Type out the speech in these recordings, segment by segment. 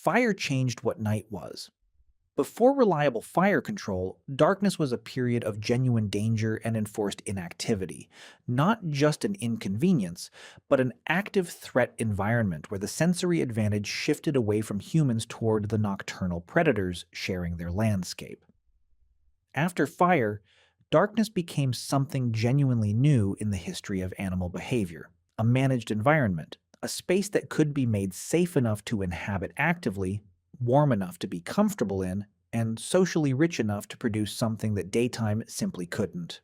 fire changed what night was. Before reliable fire control, darkness was a period of genuine danger and enforced inactivity, not just an inconvenience, but an active threat environment where the sensory advantage shifted away from humans toward the nocturnal predators sharing their landscape. After fire, darkness became something genuinely new in the history of animal behavior, a managed environment, a space that could be made safe enough to inhabit actively, warm enough to be comfortable in, and socially rich enough to produce something that daytime simply couldn't.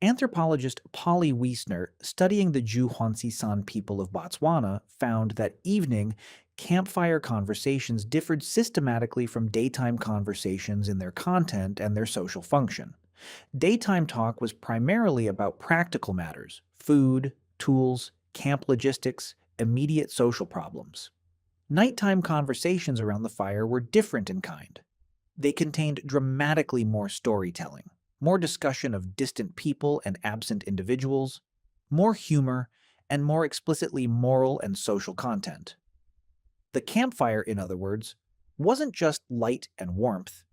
Anthropologist Polly Wiesner, studying the Juhwansi-San people of Botswana, found that evening, campfire conversations differed systematically from daytime conversations in their content and their social function. Daytime talk was primarily about practical matters: food, tools, camp logistics, immediate social problems. Nighttime conversations around the fire were different in kind. They contained dramatically more storytelling, more discussion of distant people and absent individuals, more humor, and more explicitly moral and social content. The campfire, in other words, wasn't just light and warmth.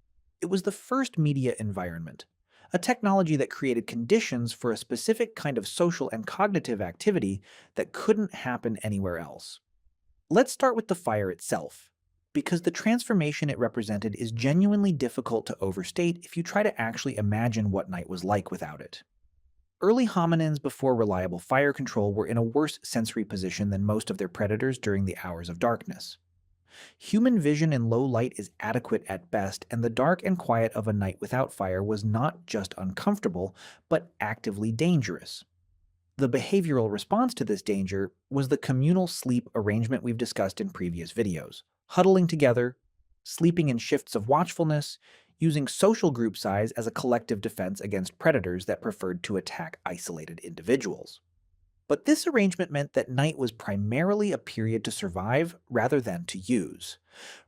It was the first media environment, a technology that created conditions for a specific kind of social and cognitive activity that couldn't happen anywhere else. Let's start with the fire itself, because the transformation it represented is genuinely difficult to overstate if you try to actually imagine what night was like without it. Early hominins before reliable fire control were in a worse sensory position than most of their predators during the hours of darkness. Human vision in low light is adequate at best, and the dark and quiet of a night without fire was not just uncomfortable, but actively dangerous. The behavioral response to this danger was the communal sleep arrangement we've discussed in previous videos: huddling together, sleeping in shifts of watchfulness, using social group size as a collective defense against predators that preferred to attack isolated individuals. But this arrangement meant that night was primarily a period to survive rather than to use.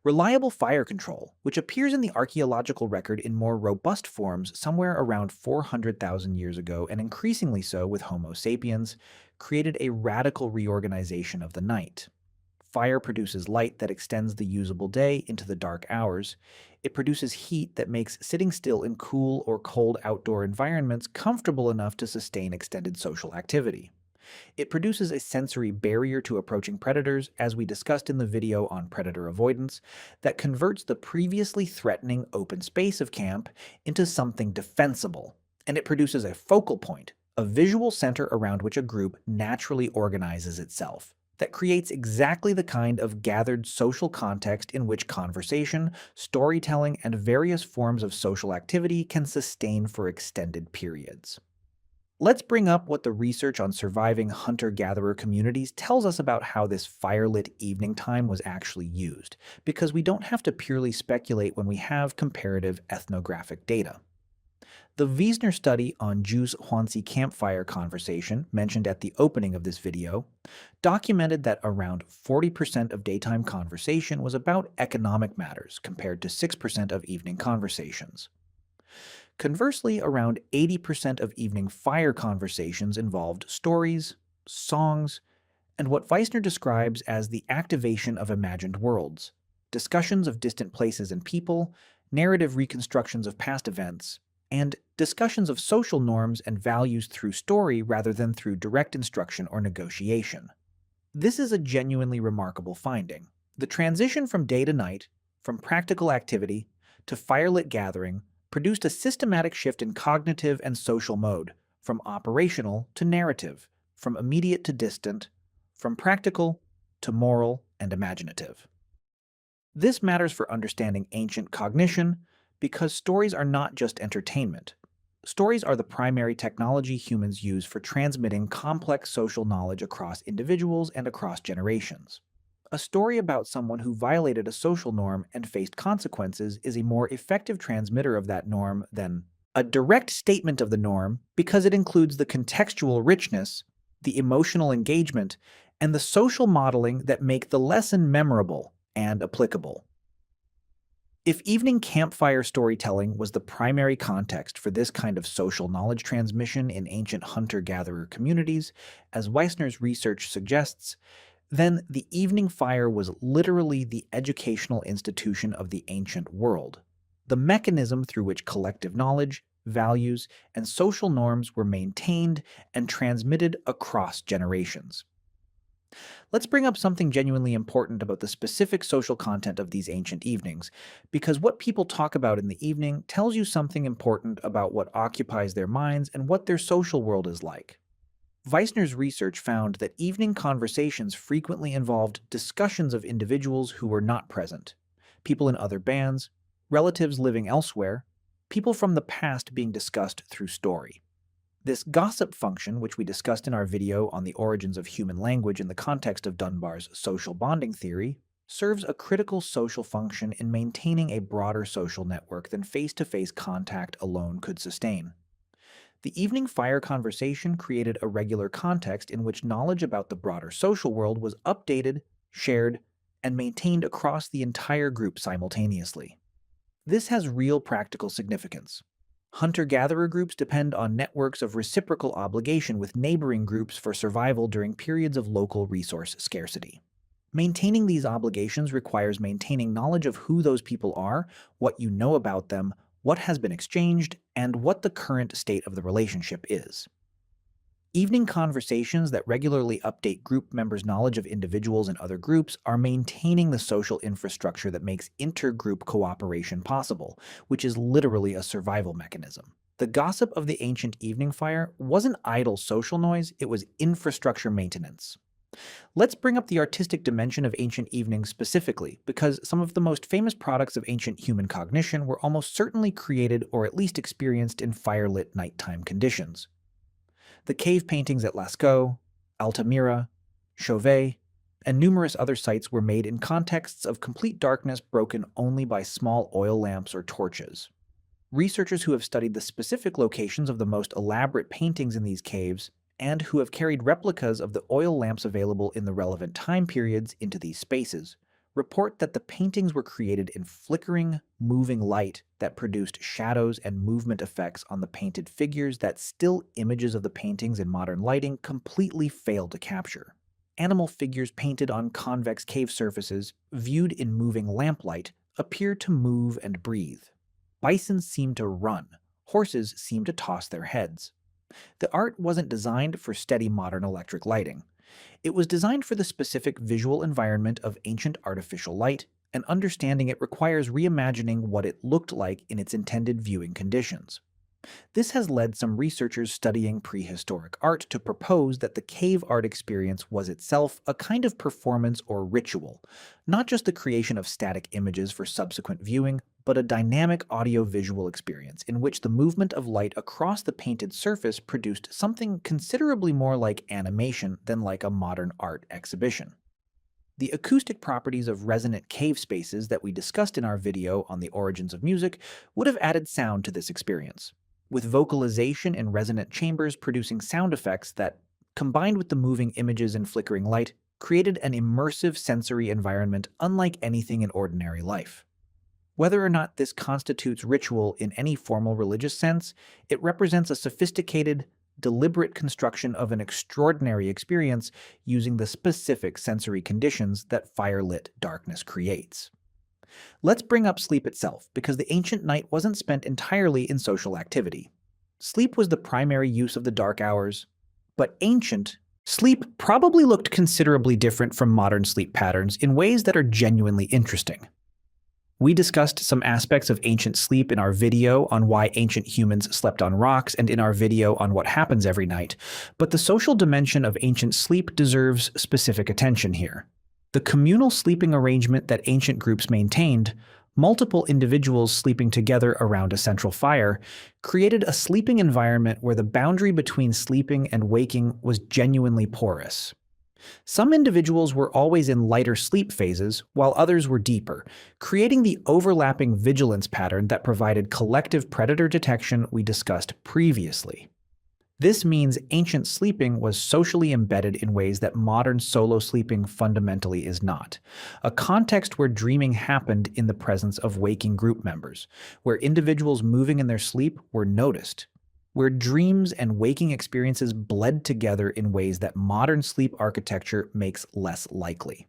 Reliable fire control, which appears in the archaeological record in more robust forms somewhere around 400,000 years ago and increasingly so with Homo sapiens, created a radical reorganization of the night. Fire produces light that extends the usable day into the dark hours. It produces heat that makes sitting still in cool or cold outdoor environments comfortable enough to sustain extended social activity. It produces a sensory barrier to approaching predators, as we discussed in the video on predator avoidance, that converts the previously threatening open space of camp into something defensible. And it produces a focal point, a visual center around which a group naturally organizes itself, that creates exactly the kind of gathered social context in which conversation, storytelling, and various forms of social activity can sustain for extended periods. Let's bring up what the research on surviving hunter-gatherer communities tells us about how this firelit evening time was actually used, because we don't have to purely speculate when we have comparative ethnographic data. The Wiesner study on Juhwansi campfire conversation, mentioned at the opening of this video, documented that around 40% of daytime conversation was about economic matters compared to 6% of evening conversations. Conversely, around 80% of evening fire conversations involved stories, songs, and what Wiesner describes as the activation of imagined worlds, discussions of distant places and people, narrative reconstructions of past events, and discussions of social norms and values through story rather than through direct instruction or negotiation. This is a genuinely remarkable finding. The transition from day to night, from practical activity to firelit gathering, produced a systematic shift in cognitive and social mode, from operational to narrative, from immediate to distant, from practical to moral and imaginative. This matters for understanding ancient cognition because stories are not just entertainment. Stories are the primary technology humans use for transmitting complex social knowledge across individuals and across generations. A story about someone who violated a social norm and faced consequences is a more effective transmitter of that norm than a direct statement of the norm because it includes the contextual richness, the emotional engagement, and the social modeling that make the lesson memorable and applicable. If evening campfire storytelling was the primary context for this kind of social knowledge transmission in ancient hunter-gatherer communities, as Wiesner's research suggests, Then the evening fire was literally the educational institution of the ancient world, the mechanism through which collective knowledge, values, and social norms were maintained and transmitted across generations. Let's bring up something genuinely important about the specific social content of these ancient evenings, because what people talk about in the evening tells you something important about what occupies their minds and what their social world is like. Weissner's research found that evening conversations frequently involved discussions of individuals who were not present, people in other bands, relatives living elsewhere, people from the past being discussed through story. This gossip function, which we discussed in our video on the origins of human language in the context of Dunbar's social bonding theory, serves a critical social function in maintaining a broader social network than face-to-face contact alone could sustain. The evening fire conversation created a regular context in which knowledge about the broader social world was updated, shared, and maintained across the entire group simultaneously. This has real practical significance. Hunter-gatherer groups depend on networks of reciprocal obligation with neighboring groups for survival during periods of local resource scarcity. Maintaining these obligations requires maintaining knowledge of who those people are, what you know about them, what has been exchanged, and what the current state of the relationship is. Evening conversations that regularly update group members' knowledge of individuals and other groups are maintaining the social infrastructure that makes intergroup cooperation possible, which is literally a survival mechanism. The gossip of the ancient evening fire wasn't idle social noise, it was infrastructure maintenance. Let's bring up the artistic dimension of ancient evenings specifically, because some of the most famous products of ancient human cognition were almost certainly created or at least experienced in firelit nighttime conditions. The cave paintings at Lascaux, Altamira, Chauvet, and numerous other sites were made in contexts of complete darkness broken only by small oil lamps or torches. Researchers who have studied the specific locations of the most elaborate paintings in these caves and who have carried replicas of the oil lamps available in the relevant time periods into these spaces report that the paintings were created in flickering, moving light that produced shadows and movement effects on the painted figures that still images of the paintings in modern lighting completely fail to capture. Animal figures painted on convex cave surfaces, viewed in moving lamplight, appear to move and breathe. Bison seem to run. Horses seem to toss their heads. The art wasn't designed for steady modern electric lighting. It was designed for the specific visual environment of ancient artificial light, and understanding it requires reimagining what it looked like in its intended viewing conditions. This has led some researchers studying prehistoric art to propose that the cave art experience was itself a kind of performance or ritual, not just the creation of static images for subsequent viewing, but a dynamic audio-visual experience in which the movement of light across the painted surface produced something considerably more like animation than like a modern art exhibition. The acoustic properties of resonant cave spaces that we discussed in our video on the origins of music would have added sound to this experience, with vocalization in resonant chambers producing sound effects that, combined with the moving images and flickering light, created an immersive sensory environment unlike anything in ordinary life. Whether or not this constitutes ritual in any formal religious sense, it represents a sophisticated, deliberate construction of an extraordinary experience using the specific sensory conditions that firelit darkness creates. Let's bring up sleep itself, because the ancient night wasn't spent entirely in social activity. Sleep was the primary use of the dark hours, but ancient sleep probably looked considerably different from modern sleep patterns in ways that are genuinely interesting. We discussed some aspects of ancient sleep in our video on why ancient humans slept on rocks and in our video on what happens every night, but the social dimension of ancient sleep deserves specific attention here. The communal sleeping arrangement that ancient groups maintained, multiple individuals sleeping together around a central fire, created a sleeping environment where the boundary between sleeping and waking was genuinely porous. Some individuals were always in lighter sleep phases, while others were deeper, creating the overlapping vigilance pattern that provided collective predator detection we discussed previously. This means ancient sleeping was socially embedded in ways that modern solo sleeping fundamentally is not, a context where dreaming happened in the presence of waking group members, where individuals moving in their sleep were noticed. where dreams and waking experiences bled together in ways that modern sleep architecture makes less likely.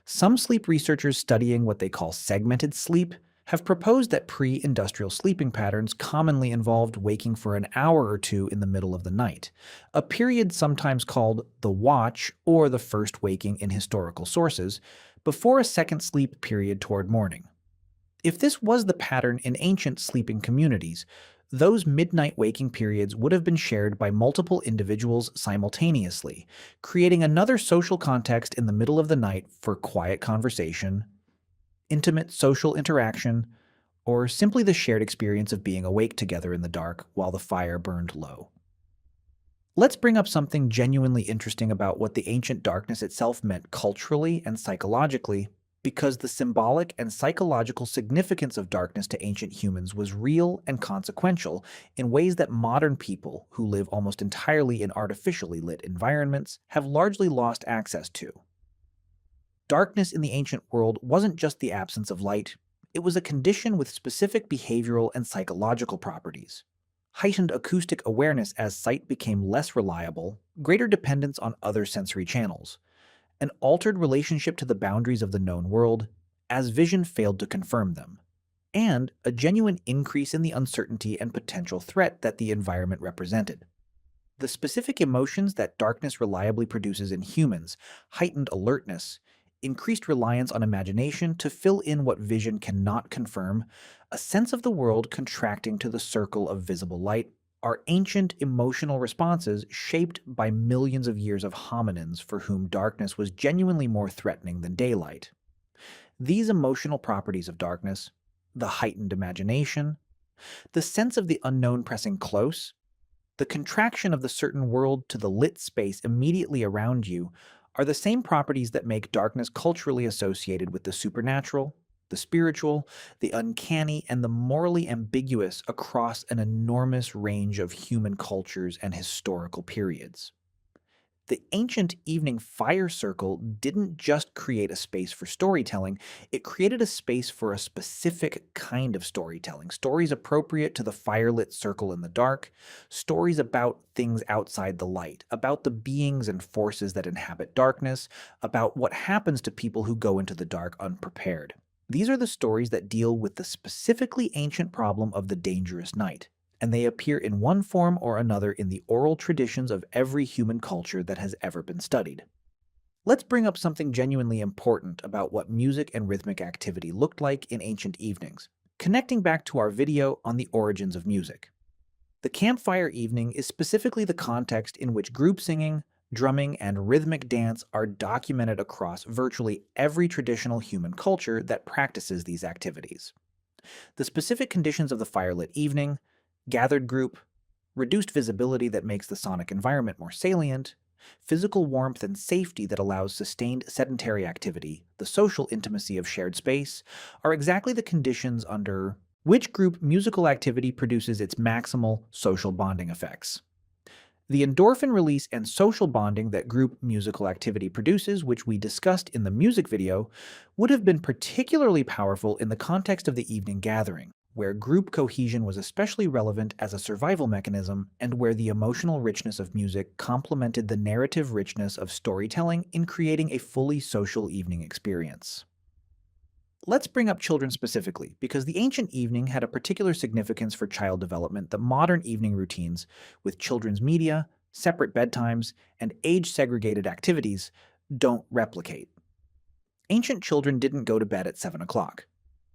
Some sleep researchers studying what they call segmented sleep have proposed that pre industrial sleeping patterns commonly involved waking for an hour or two in the middle of the night, a period sometimes called the watch or the first waking in historical sources, before a second sleep period toward morning. If this was the pattern in ancient sleeping communities, those midnight waking periods would have been shared by multiple individuals simultaneously, creating another social context in the middle of the night for quiet conversation, intimate social interaction, or simply the shared experience of being awake together in the dark while the fire burned low. Let's bring up something genuinely interesting about what the ancient darkness itself meant culturally and psychologically, because the symbolic and psychological significance of darkness to ancient humans was real and consequential in ways that modern people, who live almost entirely in artificially lit environments, have largely lost access to. Darkness in the ancient world wasn't just the absence of light, it was a condition with specific behavioral and psychological properties. Heightened acoustic awareness as sight became less reliable, greater dependence on other sensory channels, an altered relationship to the boundaries of the known world as vision failed to confirm them, and a genuine increase in the uncertainty and potential threat that the environment represented. The specific emotions that darkness reliably produces in humans, heightened alertness, increased reliance on imagination to fill in what vision cannot confirm, a sense of the world contracting to the circle of visible light, are ancient emotional responses shaped by millions of years of hominins for whom darkness was genuinely more threatening than daylight. These emotional properties of darkness, the heightened imagination, the sense of the unknown pressing close, the contraction of the certain world to the lit space immediately around you, are the same properties that make darkness culturally associated with the supernatural, the spiritual, the uncanny, and the morally ambiguous across an enormous range of human cultures and historical periods. The ancient evening fire circle didn't just create a space for storytelling, it created a space for a specific kind of storytelling. Stories appropriate to the firelit circle in the dark, stories about things outside the light, about the beings and forces that inhabit darkness, about what happens to people who go into the dark unprepared. These are the stories that deal with the specifically ancient problem of the dangerous night, and they appear in one form or another in the oral traditions of every human culture that has ever been studied. Let's bring up something genuinely important about what music and rhythmic activity looked like in ancient evenings, connecting back to our video on the origins of music. The campfire evening is specifically the context in which group singing, drumming, and rhythmic dance are documented across virtually every traditional human culture that practices these activities. The specific conditions of the firelit evening, gathered group, reduced visibility that makes the sonic environment more salient, physical warmth and safety that allows sustained sedentary activity, the social intimacy of shared space, are exactly the conditions under which group musical activity produces its maximal social bonding effects. The endorphin release and social bonding that group musical activity produces, which we discussed in the music video, would have been particularly powerful in the context of the evening gathering, where group cohesion was especially relevant as a survival mechanism and where the emotional richness of music complemented the narrative richness of storytelling in creating a fully social evening experience. Let's bring up children specifically, because the ancient evening had a particular significance for child development that modern evening routines, with children's media, separate bedtimes, and age-segregated activities, don't replicate. Ancient children didn't go to bed at 7 o'clock.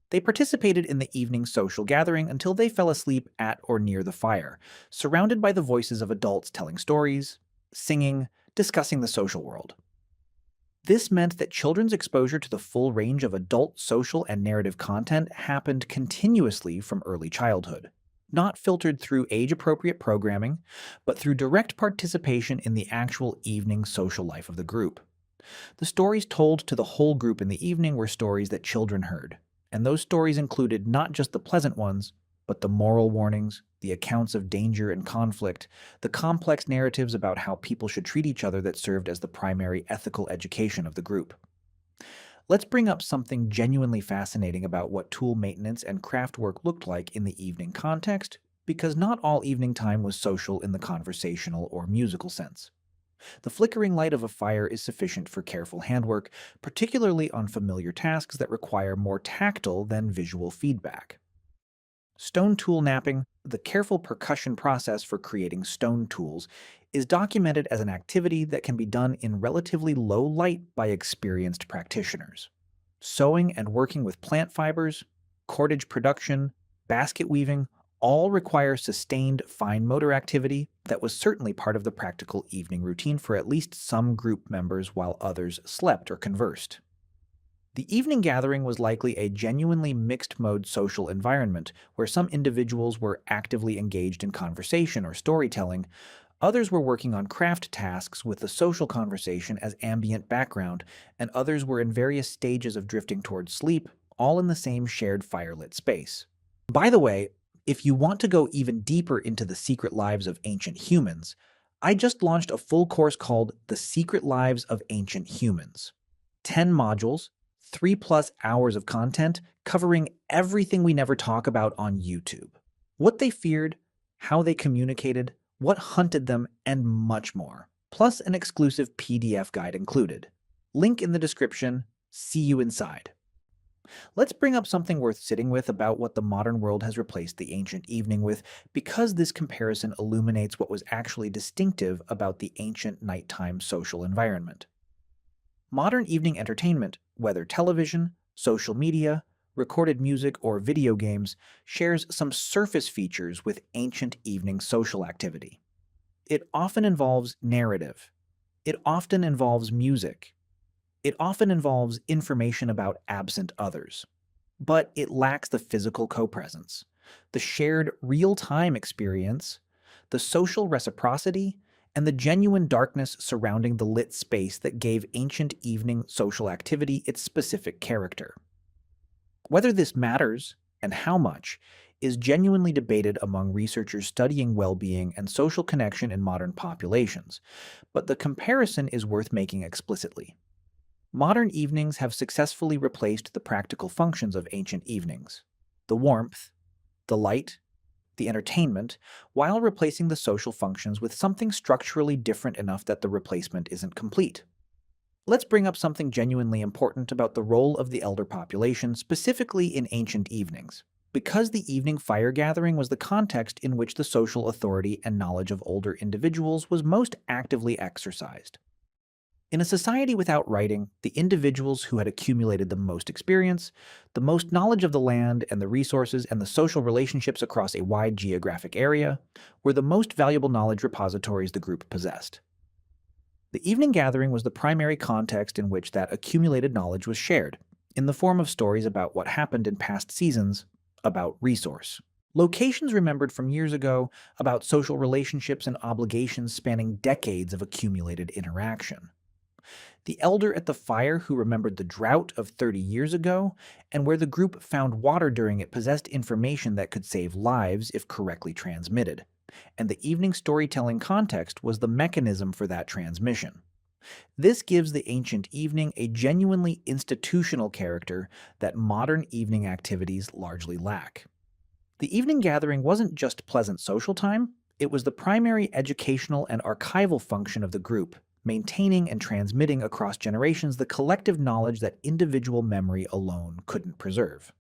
They participated in the evening social gathering until they fell asleep at or near the fire, surrounded by the voices of adults telling stories, singing, discussing the social world. This meant that children's exposure to the full range of adult social and narrative content happened continuously from early childhood, not filtered through age-appropriate programming, but through direct participation in the actual evening social life of the group. The stories told to the whole group in the evening were stories that children heard, and those stories included not just the pleasant ones, but the moral warnings, the accounts of danger and conflict, the complex narratives about how people should treat each other that served as the primary ethical education of the group. Let's bring up something genuinely fascinating about what tool maintenance and craft work looked like in the evening context, because not all evening time was social in the conversational or musical sense. The flickering light of a fire is sufficient for careful handwork, particularly on familiar tasks that require more tactile than visual feedback. Stone tool napping, the careful percussion process for creating stone tools, is documented as an activity that can be done in relatively low light by experienced practitioners. Sewing and working with plant fibers, cordage production, basket weaving all require sustained fine motor activity that was certainly part of the practical evening routine for at least some group members while others slept or conversed. The evening gathering was likely a genuinely mixed-mode social environment where some individuals were actively engaged in conversation or storytelling, others were working on craft tasks with the social conversation as ambient background, and others were in various stages of drifting towards sleep, all in the same shared firelit space. By the way, if you want to go even deeper into the secret lives of ancient humans, I just launched a full course called The Secret Lives of Ancient Humans. 10 modules, 3+ hours of content covering everything we never talk about on YouTube. What they feared, how they communicated, what hunted them, and much more. Plus an exclusive PDF guide included. Link in the description. See you inside. Let's bring up something worth sitting with about what the modern world has replaced the ancient evening with, because this comparison illuminates what was actually distinctive about the ancient nighttime social environment. Modern evening entertainment, whether television, social media, recorded music, or video games, shares some surface features with ancient evening social activity. It often involves narrative. It often involves music. It often involves information about absent others. But it lacks the physical co-presence, the shared real-time experience, the social reciprocity, and the genuine darkness surrounding the lit space that gave ancient evening social activity its specific character. Whether this matters, and how much, is genuinely debated among researchers studying well-being and social connection in modern populations, but the comparison is worth making explicitly. Modern evenings have successfully replaced the practical functions of ancient evenings: the warmth, the light, the entertainment, while replacing the social functions with something structurally different enough that the replacement isn't complete. Let's bring up something genuinely important about the role of the elder population, specifically in ancient evenings. Because the evening fire gathering was the context in which the social authority and knowledge of older individuals was most actively exercised. In a society without writing, the individuals who had accumulated the most experience, the most knowledge of the land and the resources and the social relationships across a wide geographic area, were the most valuable knowledge repositories the group possessed. The evening gathering was the primary context in which that accumulated knowledge was shared, in the form of stories about what happened in past seasons, about resource. Locations remembered from years ago, about social relationships and obligations spanning decades of accumulated interaction. The elder at the fire who remembered the drought of 30 years ago, and where the group found water during it, possessed information that could save lives if correctly transmitted. And the evening storytelling context was the mechanism for that transmission. This gives the ancient evening a genuinely institutional character that modern evening activities largely lack. The evening gathering wasn't just pleasant social time, it was the primary educational and archival function of the group, maintaining and transmitting across generations the collective knowledge that individual memory alone couldn't preserve.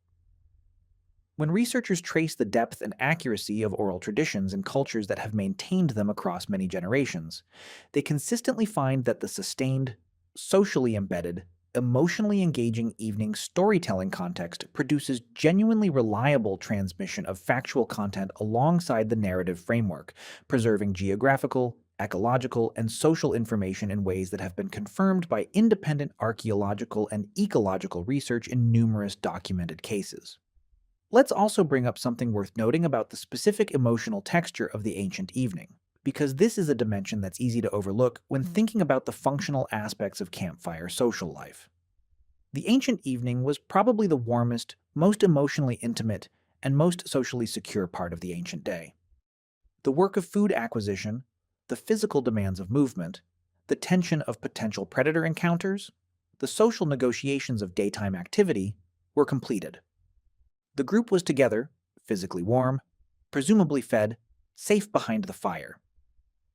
When researchers trace the depth and accuracy of oral traditions in cultures that have maintained them across many generations, they consistently find that the sustained, socially embedded, emotionally engaging evening storytelling context produces genuinely reliable transmission of factual content alongside the narrative framework, preserving geographical, ecological, and social information in ways that have been confirmed by independent archaeological and ecological research in numerous documented cases. Let's also bring up something worth noting about the specific emotional texture of the ancient evening, because this is a dimension that's easy to overlook when thinking about the functional aspects of campfire social life. The ancient evening was probably the warmest, most emotionally intimate, and most socially secure part of the ancient day. The work of food acquisition, the physical demands of movement, the tension of potential predator encounters, the social negotiations of daytime activity were completed. The group was together, physically warm, presumably fed, safe behind the fire.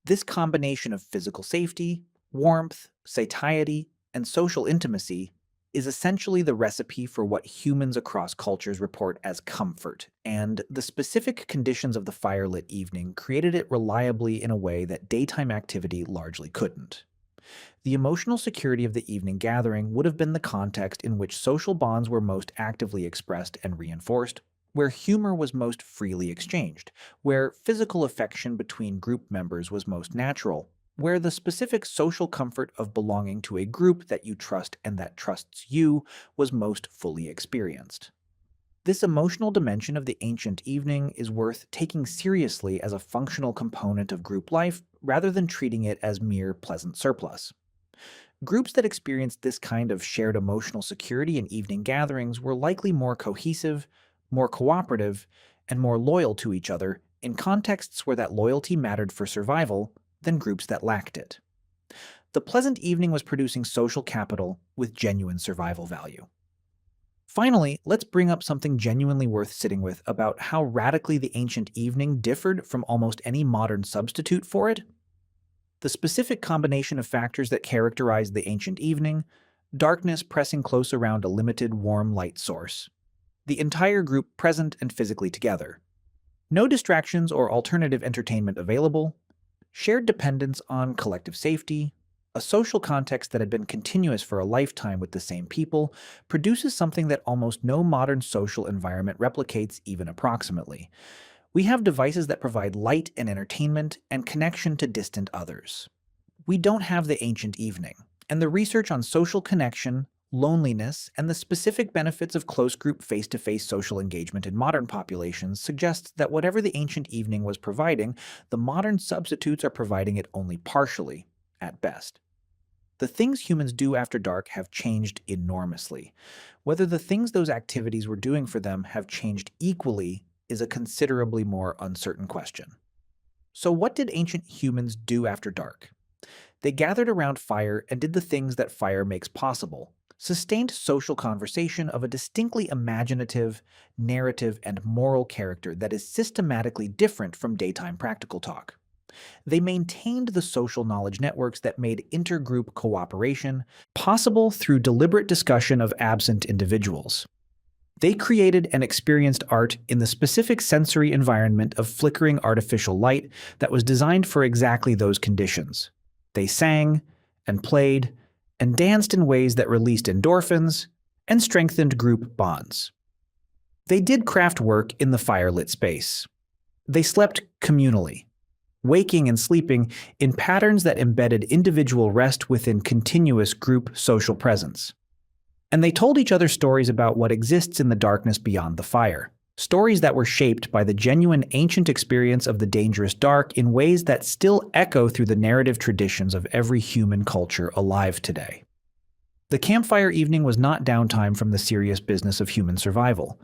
This combination of physical safety, warmth, satiety, and social intimacy is essentially the recipe for what humans across cultures report as comfort, and the specific conditions of the firelit evening created it reliably in a way that daytime activity largely couldn't. The emotional security of the evening gathering would have been the context in which social bonds were most actively expressed and reinforced, where humor was most freely exchanged, where physical affection between group members was most natural, where the specific social comfort of belonging to a group that you trust and that trusts you was most fully experienced. This emotional dimension of the ancient evening is worth taking seriously as a functional component of group life rather than treating it as mere pleasant surplus. Groups that experienced this kind of shared emotional security in evening gatherings were likely more cohesive, more cooperative, and more loyal to each other in contexts where that loyalty mattered for survival than groups that lacked it. The pleasant evening was producing social capital with genuine survival value. Finally, let's bring up something genuinely worth sitting with about how radically the ancient evening differed from almost any modern substitute for it. The specific combination of factors that characterized the ancient evening: darkness pressing close around a limited warm light source, the entire group present and physically together, no distractions or alternative entertainment available, shared dependence on collective safety, a social context that had been continuous for a lifetime with the same people, produces something that almost no modern social environment replicates even approximately. We have devices that provide light and entertainment and connection to distant others. We don't have the ancient evening, and the research on social connection, loneliness, and the specific benefits of close group face-to-face social engagement in modern populations suggests that whatever the ancient evening was providing, the modern substitutes are providing it only partially, at best. The things humans do after dark have changed enormously. Whether the things those activities were doing for them have changed equally is a considerably more uncertain question. So what did ancient humans do after dark? They gathered around fire and did the things that fire makes possible: sustained social conversation of a distinctly imaginative, narrative, and moral character that is systematically different from daytime practical talk. They maintained the social knowledge networks that made intergroup cooperation possible through deliberate discussion of absent individuals. They created and experienced art in the specific sensory environment of flickering artificial light that was designed for exactly those conditions. They sang and played and danced in ways that released endorphins and strengthened group bonds. They did craft work in the firelit space. They slept communally, waking and sleeping in patterns that embedded individual rest within continuous group social presence. And they told each other stories about what exists in the darkness beyond the fire, stories that were shaped by the genuine ancient experience of the dangerous dark in ways that still echo through the narrative traditions of every human culture alive today. The campfire evening was not downtime from the serious business of human survival.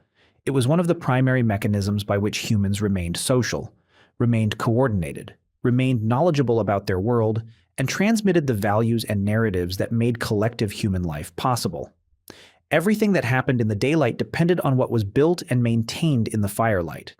It was one of the primary mechanisms by which humans remained social, remained coordinated, remained knowledgeable about their world, and transmitted the values and narratives that made collective human life possible. Everything that happened in the daylight depended on what was built and maintained in the firelight,